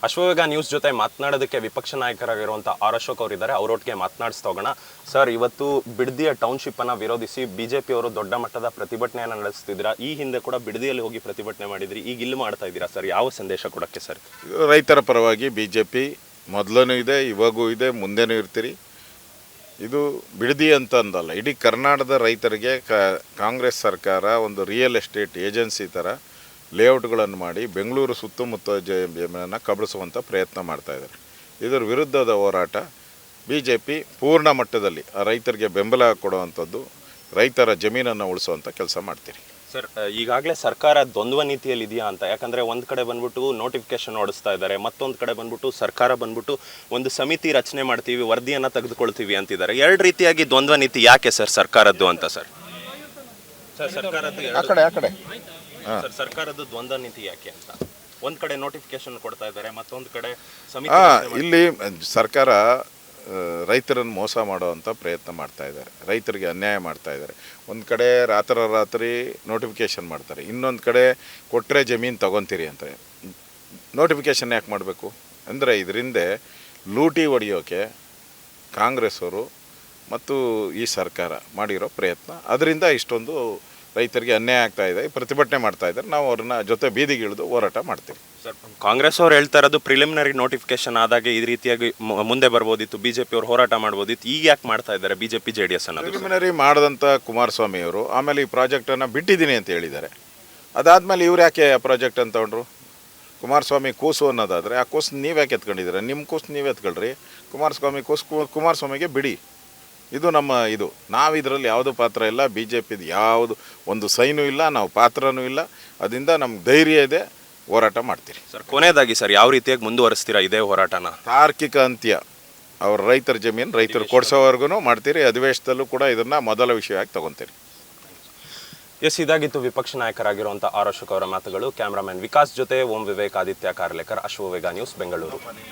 Ashwavega news ಜೊತೆ ಮಾತನಾಡೋದಕ್ಕೆ ವಿಪಕ್ಷ ನಾಯಕರಾಗಿರುವಂಥ ಆರ್ ಅಶೋಕ್ ಅವರಿದ್ದಾರೆ. ಅವರೊಟ್ಟಿಗೆ ಮಾತನಾಡಿಸ್ತಾ ಹೋಗೋಣ. ಸರ್, ಇವತ್ತು ಬಿಡದಿಯ ಟೌನ್ಶಿಪ್ ಅನ್ನು ವಿರೋಧಿಸಿ ಬಿಜೆಪಿ ಅವರು ದೊಡ್ಡ ಮಟ್ಟದ ಪ್ರತಿಭಟನೆಯನ್ನು ನಡೆಸ್ತಿದ್ದೀರಾ. ಈ ಹಿಂದೆ ಕೂಡ ಬಿಡದಿಯಲ್ಲಿ ಹೋಗಿ ಪ್ರತಿಭಟನೆ ಮಾಡಿದ್ರಿ, ಈಗ ಇಲ್ಲಿ ಮಾಡ್ತಾ ಇದ್ದೀರಾ ಸರ್. ಯಾವ ಸಂದೇಶ ಕೊಡೋಕ್ಕೆ ಸರ್? ರೈತರ ಪರವಾಗಿ ಬಿಜೆಪಿ ಮೊದಲೂ ಇದೆ, ಇವಾಗೂ ಇದೆ, ಮುಂದೆನೂ ಇರ್ತೀರಿ. ಇದು ಬಿಡದಿ ಅಂತ ಅಂದಲ್ಲ, ಇಡೀ ಕರ್ನಾಟಕದ ರೈತರಿಗೆ ಕಾಂಗ್ರೆಸ್ ಸರ್ಕಾರ ಒಂದು ರಿಯಲ್ ಎಸ್ಟೇಟ್ ಏಜೆನ್ಸಿ ಥರ ಲೇಔಟ್ಗಳನ್ನು ಮಾಡಿ ಬೆಂಗಳೂರು ಸುತ್ತಮುತ್ತ ಜಮೀನನ್ನು ಕಬಳಿಸುವಂಥ ಪ್ರಯತ್ನ ಮಾಡ್ತಾಯಿದ್ದಾರೆ. ಇದರ ವಿರುದ್ಧದ ಹೋರಾಟ ಬಿಜೆಪಿ ಪೂರ್ಣ ಮಟ್ಟದಲ್ಲಿ ಆ ರೈತರಿಗೆ ಬೆಂಬಲ ಕೊಡುವಂಥದ್ದು, ರೈತರ ಜಮೀನನ್ನು ಉಳಿಸುವಂಥ ಕೆಲಸ ಮಾಡ್ತೀರಿ. ಸರ್, ಈಗಾಗಲೇ ಸರ್ಕಾರ ದ್ವಂದ್ವ ನೀತಿಯಲ್ಲಿ ಇದೆಯಾ ಅಂತ? ಯಾಕಂದರೆ ಒಂದು ಕಡೆ ಬಂದ್ಬಿಟ್ಟು ನೋಟಿಫಿಕೇಶನ್ ಹೊಡಿಸ್ತಾ ಇದ್ದಾರೆ, ಮತ್ತೊಂದು ಕಡೆ ಬಂದ್ಬಿಟ್ಟು ಸರ್ಕಾರ ಬಂದ್ಬಿಟ್ಟು ಒಂದು ಸಮಿತಿ ರಚನೆ ಮಾಡ್ತೀವಿ, ವರದಿಯನ್ನು ತೆಗೆದುಕೊಳ್ತೀವಿ ಅಂತಿದ್ದಾರೆ. ಎರಡು ರೀತಿಯಾಗಿ ದ್ವಂದ್ವ ನೀತಿ ಯಾಕೆ ಸರ್ ಸರ್ಕಾರದ್ದು ಅಂತ? ಸರ್ ಸರ್ಕಾರದ್ದು ಸರ್ಕಾರದ ದ್ವಂದ್ವ ನೀತಿ ಯಾಕೆ ಅಂತ? ಒಂದು ಕಡೆ ನೋಟಿಫಿಕೇಶನ್ ಕೊಡ್ತಾ ಇದ್ದಾರೆ, ಮತ್ತೊಂದು ಕಡೆ ಸಮಿತಿ. ಇಲ್ಲಿ ಸರ್ಕಾರ ರೈತರನ್ನು ಮೋಸ ಮಾಡುವಂಥ ಪ್ರಯತ್ನ ಮಾಡ್ತಾ ಇದ್ದಾರೆ, ರೈತರಿಗೆ ಅನ್ಯಾಯ ಮಾಡ್ತಾ ಇದ್ದಾರೆ. ಒಂದು ಕಡೆ ರಾತ್ರಿ ನೋಟಿಫಿಕೇಶನ್ ಮಾಡ್ತಾರೆ, ಇನ್ನೊಂದು ಕಡೆ ಕೊಟ್ಟರೆ ಜಮೀನು ತಗೊತೀರಿ ಅಂತ. ನೋಟಿಫಿಕೇಶನ್ ಯಾಕೆ ಮಾಡಬೇಕು ಅಂದರೆ ಇದರಿಂದ ಲೂಟಿ ಹೊಡೆಯೋಕ್ಕೆ ಕಾಂಗ್ರೆಸ್ ಅವರು ಮತ್ತು ಈ ಸರ್ಕಾರ ಮಾಡಿರೋ ಪ್ರಯತ್ನ, ಅದರಿಂದ ಇಷ್ಟೊಂದು ರೈತರಿಗೆ ಅನ್ಯಾಯ ಆಗ್ತಾ ಇದೆ, ಪ್ರತಿಭಟನೆ ಮಾಡ್ತಾ ಇದ್ದಾರೆ. ನಾವು ಅವ್ರನ್ನ ಜೊತೆ ಬೀದಿಗಿಳಿದು ಹೋರಾಟ ಮಾಡ್ತೀವಿ. ಸರ್, ಕಾಂಗ್ರೆಸ್ ಅವ್ರು ಹೇಳ್ತಾ ಇರೋದು ಪ್ರಿಲಿಮಿನರಿ ನೋಟಿಫಿಕೇಶನ್ ಆದಾಗ ಈ ರೀತಿಯಾಗಿ ಮುಂದೆ ಬರ್ಬೋದಿತ್ತು, ಬಿಜೆಪಿ ಅವರು ಹೋರಾಟ ಮಾಡ್ಬೋದಿತ್ತು. ಈಗ ಯಾಕೆ ಮಾಡ್ತಾ ಇದ್ದಾರೆ ಬಿಜೆಪಿ JDS ಅನ್ನೋದು? ಪ್ರಿಲಿಮಿನರಿ ಮಾಡಿದಂಥ ಕುಮಾರಸ್ವಾಮಿ ಅವರು ಆಮೇಲೆ ಈ ಪ್ರಾಜೆಕ್ಟನ್ನು ಬಿಟ್ಟಿದ್ದೀನಿ ಅಂತ ಹೇಳಿದ್ದಾರೆ. ಅದಾದಮೇಲೆ ಇವ್ರು ಯಾಕೆ ಆ ಪ್ರಾಜೆಕ್ಟ್ ಅಂತ ತಗೊಂಡ್ರು? ಕುಮಾರಸ್ವಾಮಿ ಕೂಸು ಅನ್ನೋದಾದರೆ ಆ ಕೂಸು ನೀವು ಯಾಕೆ ಎತ್ಕೊಂಡಿದ್ದೀರ? ನಿಮ್ಮ ಕೂಸು ನೀವೇ ಎತ್ಕೊಳ್ರಿ. ಕುಮಾರಸ್ವಾಮಿಗೆ ಬಿಡಿ. ಇದು ನಾವು ಇದರಲ್ಲಿ ಯಾವುದೂ ಪಾತ್ರ ಇಲ್ಲ. ಬಿ ಜೆ ಪಿದು ಯಾವುದು ಒಂದು ಸೈನೂ ಇಲ್ಲ, ನಾವು ಪಾತ್ರನೂ ಇಲ್ಲ. ಅದರಿಂದ ನಮ್ಗೆ ಧೈರ್ಯ ಇದೆ, ಹೋರಾಟ ಮಾಡ್ತೀರಿ. ಸರ್, ಕೊನೆಯದಾಗಿ ಸರ್, ಯಾವ ರೀತಿಯಾಗಿ ಮುಂದುವರಿಸ್ತೀರಾ ಇದೇ ಹೋರಾಟನ? ತಾರ್ಕಿಕ ಅಂತ್ಯ, ಅವ್ರ ರೈತರ ಜಮೀನು ರೈತರು ಕೊಡಿಸೋವರೆಗೂ ಮಾಡ್ತೀರಿ. ಅಧಿವೇಶನದಲ್ಲೂ ಕೂಡ ಇದನ್ನು ಮೊದಲ ವಿಷಯವಾಗಿ ತಗೊತೀರಿ. ಎಸ್, ಇದಾಗಿತ್ತು ವಿಪಕ್ಷ ನಾಯಕರಾಗಿರುವಂಥ ಆರ್ ಅಶೋಕ್ ಅವರ ಮಾತುಗಳು. ಕ್ಯಾಮ್ರಾಮನ್ ವಿಕಾಸ್ ಜೊತೆ ಓಂ ವಿವೇಕ್, ಆದಿತ್ಯ ಕಾರ್ಲೇಕರ್, ಅಶ್ವವೇಗ ನ್ಯೂಸ್, ಬೆಂಗಳೂರು.